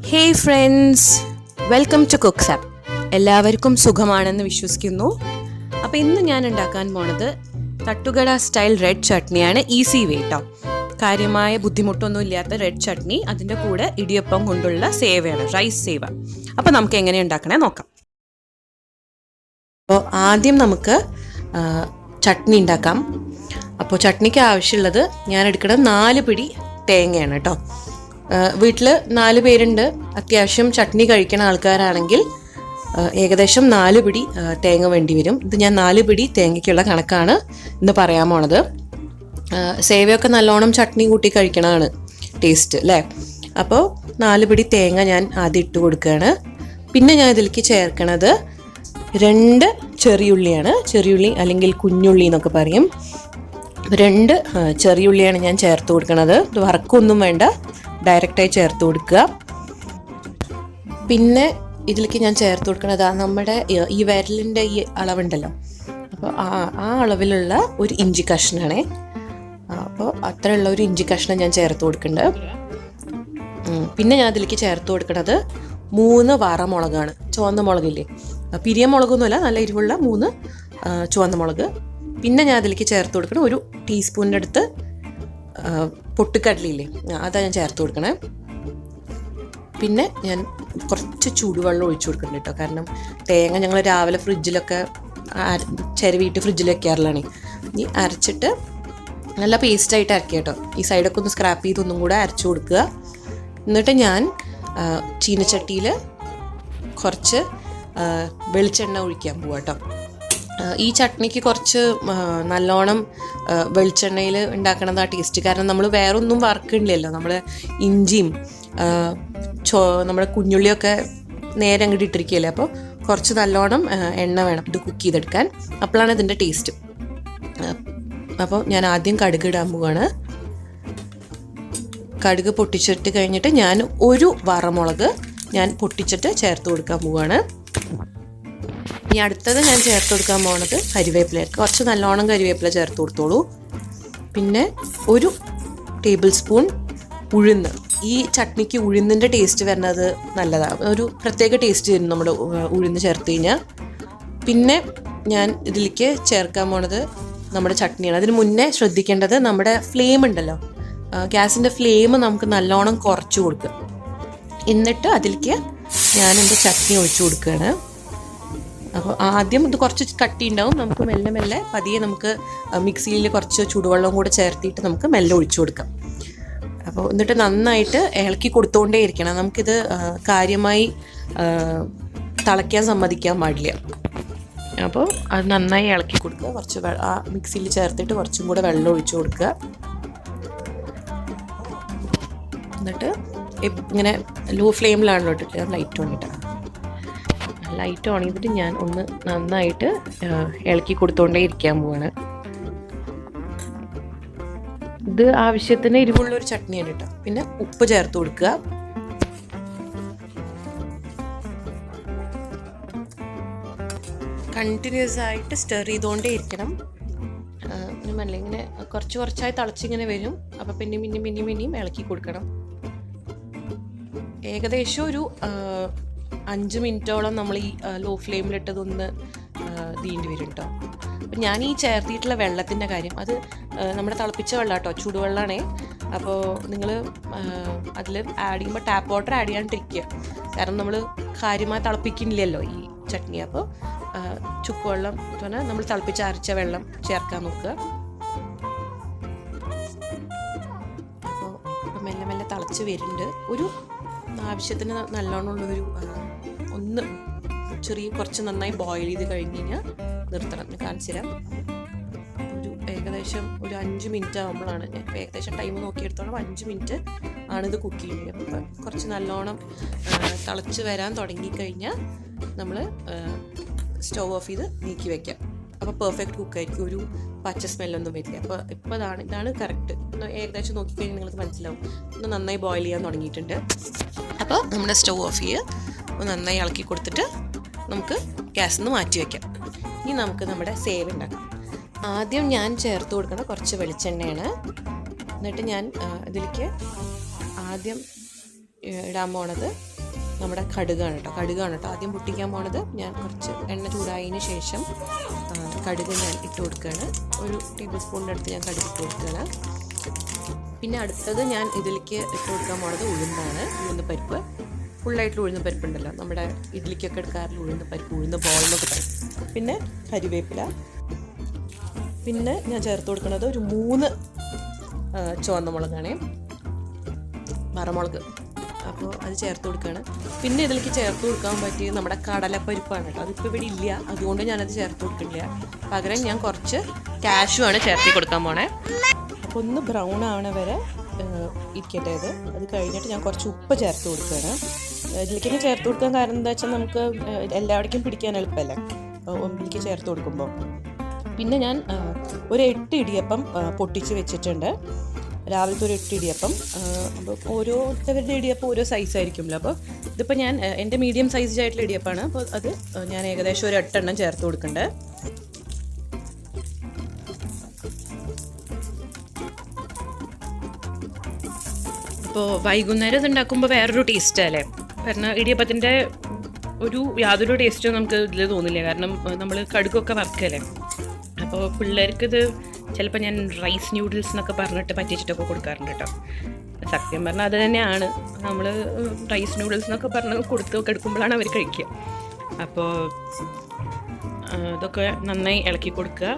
Hey friends, welcome to cooks app. എല്ലാവർക്കും സുഖമാണെന്ന് വിശ്വസിക്കുന്നു. അപ്പോൾ ഇന്ന് ഞാൻ ഉണ്ടാക്കാൻ പോണത് തട്ടുകട സ്റ്റൈൽ റെഡ് ചട്നിയാണ്. ഈസി വേ കേട്ടോ. കാര്യമായ ബുദ്ധിമുട്ടൊന്നും ഇല്ലാത്ത റെഡ് ചട്നി. അതിൻ്റെ കൂടെ ഇടിയപ്പം കൊണ്ടുള്ള സേവയാണ്, റൈസ് സേവ. അപ്പോൾ നമുക്ക് എങ്ങനെ ഉണ്ടാക്കണേ നോക്കാം. അപ്പോൾ ആദ്യം നമുക്ക് ചട്നി ഉണ്ടാക്കാം. അപ്പോൾ ചട്നിക്ക് ആവശ്യമുള്ളത് ഞാൻ എടുക്കുന്നത് 4 പിടി തേങ്ങയാണ് കേട്ടോ. വീട്ടിൽ 4 പേരുണ്ട്. അത്യാവശ്യം ചട്നി കഴിക്കുന്ന ആൾക്കാരാണെങ്കിൽ ഏകദേശം 4 പിടി തേങ്ങ വേണ്ടി വരും. ഇത് ഞാൻ 4 പിടി തേങ്ങയ്ക്കുള്ള കണക്കാണ് ഇന്ന് പറയാൻ പോണത്. സേവയൊക്കെ നല്ലോണം ചട്നി കൂട്ടി കഴിക്കണതാണ് ടേസ്റ്റ് അല്ലേ. അപ്പോൾ 4 പിടി തേങ്ങ ഞാൻ ആദ്യം ഇട്ട് കൊടുക്കുകയാണ്. പിന്നെ ഞാൻ ഇതിലേക്ക് ചേർക്കണത് 2 ചെറിയുള്ളിയാണ്. ചെറിയുള്ളി അല്ലെങ്കിൽ കുഞ്ഞുള്ളി എന്നൊക്കെ പറയും. 2 ചെറിയുള്ളിയാണ് ഞാൻ ചേർത്ത് കൊടുക്കുന്നത്. ഇത് വറക്കൊന്നും വേണ്ട, ഡയറക്റ്റായി ചേർത്ത് കൊടുക്കുക. പിന്നെ ഇതിലേക്ക് ഞാൻ ചേർത്ത് കൊടുക്കുന്നത് നമ്മുടെ ഈ വിരലിൻ്റെ ഈ അളവുണ്ടല്ലോ, അപ്പോൾ ആ അളവിലുള്ള ഒരു ഇഞ്ചി കഷ്ണമാണേ. അപ്പോൾ അത്രയുള്ള ഒരു ഇഞ്ചി കഷ്ണം ഞാൻ ചേർത്ത് കൊടുക്കുന്നുണ്ട്. പിന്നെ ഞാൻ അതിലേക്ക് ചേർത്ത് കൊടുക്കുന്നത് 3 വറമുളകാണ്. ചുവന്ന മുളകില്ലേ, പിരിയ മുളകൊന്നുമല്ല, നല്ല എരിവുള്ള 3 ചുവന്ന മുളക്. പിന്നെ ഞാൻ അതിലേക്ക് ചേർത്ത് കൊടുക്കണം 1 ടീസ്പൂണിൻ്റെ അടുത്ത് പൊട്ടുക്കടലയില്ലേ, അതാണ് ഞാൻ ചേർത്ത് കൊടുക്കണേ. പിന്നെ ഞാൻ കുറച്ച് ചൂടുവെള്ളം ഒഴിച്ചു കൊടുക്കുന്നുണ്ട് കേട്ടോ. കാരണം തേങ്ങ ഞങ്ങൾ രാവിലെ ഫ്രിഡ്ജിലൊക്കെ ചിരവിയിട്ട് ഫ്രിഡ്ജിൽ വെക്കാറുള്ളതാണ്. ഇനി അരച്ചിട്ട് നല്ല പേസ്റ്റായിട്ട് അരക്കുക കേട്ടോ. ഈ സൈഡൊക്കെ ഒന്ന് സ്ക്രാപ്പ് ചെയ്ത് ഒന്നും കൂടെ അരച്ചു കൊടുക്കുക. എന്നിട്ട് ഞാൻ ചീനച്ചട്ടിയിൽ കുറച്ച് വെളിച്ചെണ്ണ ഒഴിക്കാൻ പോവാം കേട്ടോ. ഈ ചട്നിക്ക് കുറച്ച് നല്ലോണം വെളിച്ചെണ്ണയിൽ ഉണ്ടാക്കണതാണ് ടേസ്റ്റ്. കാരണം നമ്മൾ വേറെ ഒന്നും വറക്കണില്ലല്ലോ. നമ്മൾ ഇഞ്ചിയും നമ്മുടെ കുഞ്ഞുള്ളിയൊക്കെ നേരെ അങ്ങോട്ട് ഇട്ടിരിക്കുകയല്ലേ. അപ്പോൾ കുറച്ച് നല്ലോണം എണ്ണ വേണം ഇത് കുക്ക് ചെയ്തെടുക്കാൻ. അപ്പോഴാണ് ഇതിൻ്റെ ടേസ്റ്റ്. അപ്പോൾ ഞാൻ ആദ്യം കടുക് ഇടാൻ പോവാണ്. കടുക് പൊട്ടിച്ചിട്ട് കഴിഞ്ഞിട്ട് ഞാൻ 1 വറമുളക് ഞാൻ പൊട്ടിച്ചിട്ട് ചേർത്ത് കൊടുക്കാൻ പോവാണ്. ഇനി അടുത്തത് ഞാൻ ചേർത്ത് കൊടുക്കാൻ പോകുന്നത് കരിവേപ്പില. കുറച്ച് നല്ലോണം കരിവേപ്പില ചേർത്ത് കൊടുത്തോളൂ. പിന്നെ 1 ടേബിൾ സ്പൂൺ ഉഴുന്ന്. ഈ ചട്നിക്ക് ഉഴുന്നിൻ്റെ ടേസ്റ്റ് വരുന്നത് നല്ലതാണ്. ഒരു പ്രത്യേക ടേസ്റ്റ് വരും നമ്മുടെ ഉഴുന്ന് ചേർത്ത് കഴിഞ്ഞാൽ. പിന്നെ ഞാൻ ഇതിലേക്ക് ചേർക്കാൻ പോണത് നമ്മുടെ ചട്നിയാണ്. അതിന് മുന്നേ ശ്രദ്ധിക്കേണ്ടത് നമ്മുടെ ഫ്ലെയിം ഉണ്ടല്ലോ, ഗ്യാസിൻ്റെ ഫ്ലെയിം നമുക്ക് നല്ലോണം കുറച്ച് കൊടുക്കുക. എന്നിട്ട് അതിലേക്ക് ഞാൻ എൻ്റെ ചട്നി ഒഴിച്ചു കൊടുക്കുകയാണ്. അപ്പോൾ ആദ്യം ഇത് കുറച്ച് കട്ടി ഉണ്ടാവും. നമുക്ക് മെല്ലെ മെല്ലെ പതിയെ നമുക്ക് മിക്സിയിൽ കുറച്ച് ചൂടുവെള്ളം കൂടെ ചേർത്തിട്ട് നമുക്ക് മെല്ലെ ഒഴിച്ചു കൊടുക്കാം. അപ്പോൾ എന്നിട്ട് നന്നായിട്ട് ഇളക്കി കൊടുത്തുകൊണ്ടേ ഇരിക്കണം. നമുക്കിത് കാര്യമായി തിളയ്ക്കാൻ സമ്മതിക്കാൻ പാടില്ല. അപ്പോൾ അത് നന്നായി ഇളക്കി കൊടുക്കുക. കുറച്ച് ആ മിക്സിയിൽ ചേർത്തിട്ട് കുറച്ചും കൂടെ വെള്ളം ഒഴിച്ചു കൊടുക്കുക. എന്നിട്ട് ഇങ്ങനെ ലോ ഫ്ലെയിമിലാണല്ലോ ഇട്ടിട്ട് ലൈറ്റ് ഓണിട്ടാണ്. ലൈറ്റ് ഓൺ ചെയ്തിട്ട് ഞാൻ ഒന്ന് നന്നായിട്ട് ഇളക്കി കൊടുത്തുകൊണ്ടേ ഇരിക്കാൻ പോവാണ്. ഇത് ആവശ്യത്തിന് എരിവുള്ളൊരു ചട്നിയാണ് കേട്ടോ. പിന്നെ ഉപ്പ് ചേർത്ത് കൊടുക്കുക. കണ്ടിന്യൂസ് ആയിട്ട് സ്റ്റർ ചെയ്തുകൊണ്ടേ ഇരിക്കണം. മനസ്സിലായി, ഇങ്ങനെ കുറച്ച് കുറച്ചായി തിളച്ചിങ്ങനെ വരും. അപ്പോൾ പിന്നെയും ഇളക്കി കൊടുക്കണം. ഏകദേശം ഒരു 5 മിനിറ്റോളം നമ്മൾ ഈ ലോ ഫ്ലെയിമിലിട്ടതൊന്ന് തീണ്ടി വരും കേട്ടോ. അപ്പം ഞാൻ ഈ ചേർത്തിട്ടുള്ള വെള്ളത്തിൻ്റെ കാര്യം, അത് നമ്മുടെ തിളപ്പിച്ച വെള്ളം കേട്ടോ, ചൂടുവെള്ളമാണേ. അപ്പോൾ നിങ്ങൾ അതിൽ ആഡ് ചെയ്യുമ്പോൾ ടാപ്പ് വാട്ടർ ആഡ് ചെയ്യാണ്ടിരിക്കുക. കാരണം നമ്മൾ കാര്യമായി തിളപ്പിക്കുന്നില്ലല്ലോ ഈ ചട്നി. അപ്പോൾ ചുക്കുവെള്ളം പറഞ്ഞാൽ നമ്മൾ തിളപ്പിച്ച് അരച്ച വെള്ളം ചേർക്കാൻ നോക്കുക. അപ്പോൾ മെല്ലെ മെല്ലെ തിളച്ച് വരുന്നുണ്ട്. ഒരു ആവശ്യത്തിന് നല്ലോണമുള്ളൊരു ഒന്ന് കുറച്ച് നന്നായി ബോയിൽ ചെയ്ത് കഴിഞ്ഞ് കഴിഞ്ഞാൽ നിർത്തണം. കാണിച്ചു തരാം. ഏകദേശം ഒരു 5 മിനിറ്റ് ആകുമ്പോഴാണ് ഞാൻ ഏകദേശം ടൈം നോക്കിയെടുത്തോളം 5 മിനിറ്റ് ആണിത് കുക്ക് ചെയ്യുന്നത്. അപ്പം കുറച്ച് നല്ലോണം തിളച്ച് വരാൻ തുടങ്ങിക്കഴിഞ്ഞാൽ നമ്മൾ സ്റ്റവ് ഓഫ് ചെയ്ത് നീക്കി വയ്ക്കാം. അപ്പോൾ പെർഫെക്റ്റ് കുക്കായിരിക്കും. ഒരു പച്ച സ്മെല്ലൊന്നും വരില്ല. അപ്പോൾ ഇപ്പോൾ ഇതാണ് കറക്റ്റ്. ഏകദേശം നോക്കിക്കഴിഞ്ഞാൽ നിങ്ങൾക്ക് മനസ്സിലാവും ഒന്ന് നന്നായി ബോയിൽ ചെയ്യാൻ തുടങ്ങിയിട്ടുണ്ട്. അപ്പോൾ നമ്മുടെ സ്റ്റവ് ഓഫ് ചെയ്യുക, നന്നായി ഇളക്കി കൊടുത്തിട്ട് നമുക്ക് ഗ്യാസിൽ നിന്ന് മാറ്റി വയ്ക്കാം. ഇനി നമുക്ക് നമ്മുടെ സേവ് ഉണ്ടാക്കാം. ആദ്യം ഞാൻ ചേർത്ത് കൊടുക്കുന്ന കുറച്ച് വെളിച്ചെണ്ണയാണ്. എന്നിട്ട് ഞാൻ ഇതിലേക്ക് ആദ്യം ഇടാൻ പോണത് നമ്മുടെ കടുകാണ് കേട്ടോ ആദ്യം പൊട്ടിക്കാൻ പോണത്. ഞാൻ കുറച്ച് എണ്ണ ചൂടായതിന് ശേഷം കടുക് ഞാൻ ഇട്ട് കൊടുക്കുകയാണ്. 1 ടേബിൾ സ്പൂണിൻ്റെ അടുത്ത് ഞാൻ കടുക് ഇട്ട് കൊടുക്കുകയാണ്. പിന്നെ അടുത്തത് ഞാൻ ഇതിലേക്ക് ഇട്ട് കൊടുക്കാൻ പോണത് ഉഴുന്നാണ്. ഉഴുന്ന് പരിപ്പ്, ഫുള്ളായിട്ടുള്ള ഉഴുന്ന് പരിപ്പുണ്ടല്ലോ, നമ്മുടെ ഇഡ്ലിക്കൊക്കെ എടുക്കാറുള്ള ഉഴുന്ന് പരിപ്പ്, ഉഴുന്ന് ബോളെന്നൊക്കെ പറയും. പിന്നെ കരിവേപ്പില. പിന്നെ ഞാൻ ചേർത്ത് കൊടുക്കുന്നത് ഒരു 3 ചുവന്ന മുളകാണ്, വറമുളക്. അപ്പോൾ അത് ചേർത്ത് കൊടുക്കുകയാണ്. പിന്നെ ഇതിലേക്ക് ചേർത്ത് കൊടുക്കാൻ പറ്റിയത് നമ്മുടെ കടലപ്പരിപ്പാണ് കേട്ടോ. അതിപ്പോൾ ഇവിടെ ഇല്ല, അതുകൊണ്ട് ഞാനത് ചേർത്ത് കൊടുക്കില്ല. പകരം ഞാൻ കുറച്ച് കാഷ്യൂ ആണ് ചേർത്ത് കൊടുക്കാൻ പോണേ. അപ്പോൾ ഒന്ന് ബ്രൗൺ ആവണ വരെ ഇരിക്കട്ടെ ഇത്. അത് കഴിഞ്ഞിട്ട് ഞാൻ കുറച്ച് ഉപ്പ് ചേർത്ത് കൊടുക്കുകയാണ്. ഇതിലേക്ക് തന്നെ ചേർത്ത് കൊടുക്കാൻ കാരണം എന്താ വെച്ചാൽ നമുക്ക് എല്ലാവിടേക്കും പിടിക്കാൻ എളുപ്പമല്ലേ ഒന്നിലേക്ക് ചേർത്ത് കൊടുക്കുമ്പോൾ. പിന്നെ ഞാൻ ഒരു 8 ഇടിയപ്പം പൊട്ടിച്ച് വെച്ചിട്ടുണ്ട്. രാവിലത്തെ ഒരു 8 ഇടിയപ്പം. അപ്പോൾ ഓരോരുത്തരുടെ ഇടിയപ്പം ഓരോ സൈസായിരിക്കുമല്ലോ. അപ്പോൾ ഇതിപ്പോൾ ഞാൻ എൻ്റെ മീഡിയം സൈസായിട്ടുള്ള ഇടിയപ്പമാണ്. അപ്പോൾ അത് ഞാൻ ഏകദേശം ഒരു 8 എണ്ണം ചേർത്ത് കൊടുക്കുന്നുണ്ട്. അപ്പോൾ വൈകുന്നേരം ഇത് ഉണ്ടാക്കുമ്പോൾ വേറൊരു ടേസ്റ്റല്ലേ. കാരണം ഇടിയപ്പത്തിൻ്റെ യാതൊരു ടേസ്റ്റും നമുക്ക് ഇതിൽ തോന്നില്ല. കാരണം നമ്മൾ കടുകൊക്കെ വറുക്കല്ലേ. അപ്പോൾ പിള്ളേർക്കിത് ചിലപ്പോൾ ഞാൻ റൈസ് ന്യൂഡിൽസ് എന്നൊക്കെ പറഞ്ഞിട്ട് പറ്റിച്ചിട്ടൊക്കെ കൊടുക്കാറുണ്ട് കേട്ടോ. സത്യം പറഞ്ഞാൽ അത് തന്നെയാണ്. നമ്മൾ റൈസ് ന്യൂഡിൽസ് എന്നൊക്കെ പറഞ്ഞ് എടുക്കുമ്പോഴാണ് അവർ കഴിക്കുക. അപ്പോൾ ഇതൊക്കെ നന്നായി ഇളക്കി കൊടുക്കുക.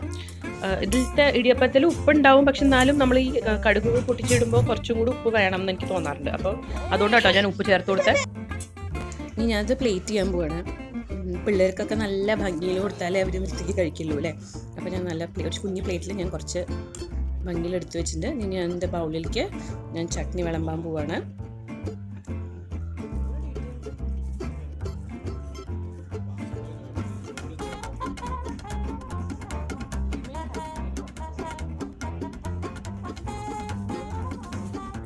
ഇതിലത്തെ ഇടിയപ്പത്തിൽ ഉപ്പുണ്ടാവും, പക്ഷെ എന്നാലും നമ്മൾ ഈ കടുക് പൊട്ടിച്ചിടുമ്പോൾ കുറച്ചും കൂടി ഉപ്പ് വേണം എന്ന് എനിക്ക് തോന്നാറുണ്ട്. അപ്പോൾ അതുകൊണ്ടാട്ടോ ഞാൻ ഉപ്പ് ചേർത്ത് കൊടുത്തത്. ഇനി ഞാനത് പ്ലേറ്റ് ചെയ്യാൻ പോവാണ്. പിള്ളേർക്കൊക്കെ നല്ല ഭംഗിയിൽ കൊടുത്താലേ അവർ വൃത്തിക്ക് കഴിക്കുള്ളൂ അല്ലേ. അപ്പോൾ ഞാൻ ഒരു കുഞ്ഞു പ്ലേറ്റിൽ ഞാൻ കുറച്ച് ഭംഗിയിൽ എടുത്ത് വെച്ചിട്ടുണ്ട്. ഇനി ഞാൻ എൻ്റെ ബൗളിലേക്ക് ഞാൻ ചട്നി വിളമ്പാൻ പോവാണ്.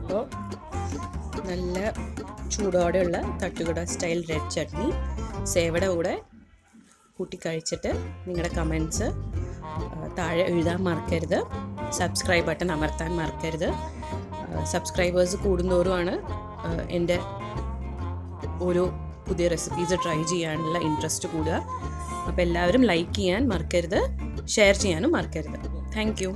അപ്പോൾ നല്ല ചൂടോടെയുള്ള തട്ടുകട സ്റ്റൈൽ റെഡ് ചട്നി സേവയുടെ കൂടെ കൂട്ടി കഴിച്ചിട്ട് നിങ്ങളുടെ കമൻറ്റ്സ് താഴെ എഴുതാൻ മറക്കരുത്. സബ്സ്ക്രൈബ് ബട്ടൺ അമർത്താൻ മറക്കരുത്. സബ്സ്ക്രൈബേഴ്സ് കൂടുന്തോറുമാണ് എൻ്റെ ഓരോ പുതിയ റെസിപ്പീസ് ട്രൈ ചെയ്യാനുള്ള ഇൻട്രസ്റ്റ് കൂടുക. അപ്പോൾ എല്ലാവരും ലൈക്ക് ചെയ്യാൻ മറക്കരുത്, ഷെയർ ചെയ്യാനും മറക്കരുത്. Thank you.